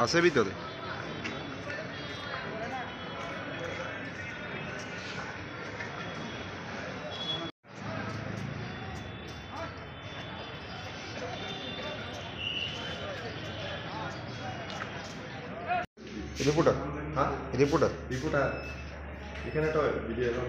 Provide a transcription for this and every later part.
আছে ভিতরে? রিপোর্টার? হ্যাঁ, রিপোর্টার রিপোর্টার এখানে একটা ভিডিও এলো।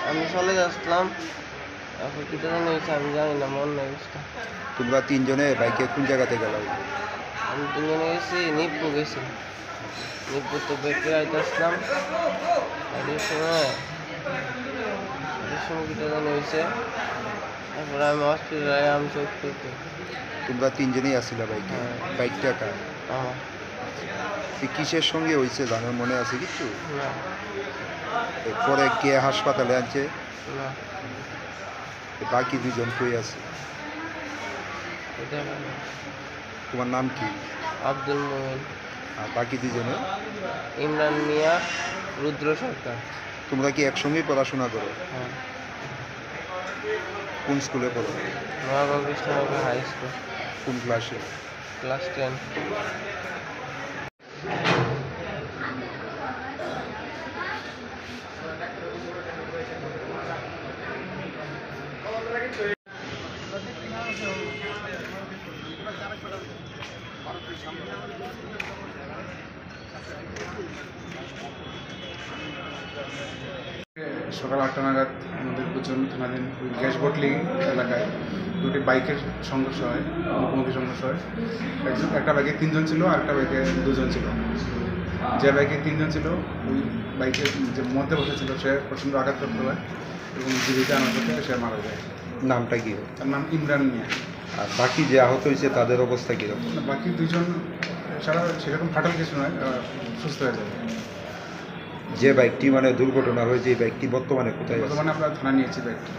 আমি চলে আসলাম, তারপর কি জানি হয়েছে আমি জানি না, মন নেই। তোমরা তিনজনে বাইকে কোন জায়গাতে গেল? আমি তিনজনে গেছি, নিপ্পু গেছি। নিপ্পু তো বেঁকে আইতে আসলাম, সময় কি জানি হয়েছে। তারপরে আমি হসপিটালে আমি চোখ করতে। তোমরা তিনজনেই আসছিল বাইকে? হ্যাঁ। বাইকটা কার? আমার কিসের সঙ্গে হয়েছে জানো, মনে আছে কিছু? না, পরে কে হাসপাতালে আনছে? না, বাকি দুজন কই আছে? এটা না। তোমার নাম কি? আব্দুল মোমিন। আর বাকি দুজনে? ইমরান মিয়া, রুদ্র সরকার। তোমরা কি একসঙ্গেই পড়াশোনা করো? হ্যাঁ, কোন স্কুলে পড়ো? নোয়াগাঁও কৃষ্ণনগর হাই স্কুল, কোন ক্লাসে? ক্লাস 10। সকাল 8টা নাগাদ আমাদের দুজন থানাধীন গ্যাস বটলি এলাকায় দুটি বাইকের সংঘর্ষ হয়, মুখোমুখি সংঘর্ষ হয়। একটা বাইকে 3জন ছিল, আর একটা বাইকে 2জন ছিল। যে বাইকে 3জন ছিল, ওই বাইকের যে মধ্যে বসেছিল সে প্রচণ্ড আঘাতপ্রাপ্ত হয় এবং জীবিত আনার পথে সে মারা যায়। নামটা কি? তার নাম ইমরান মিয়া। আর বাকি যে আহত হয়েছে তাদের অবস্থা কীরকম? বাকি 2জন সারা সেরকম ফাটাল কিছু নয়, সুস্থ হয়ে যাবে। যে বাইকটি মানে দুর্ঘটনা হয়েছে এই বাইকটি বর্তমানে কোথায় আছে? বর্তমানে আমরা থানা নিয়েছি বাইকটি।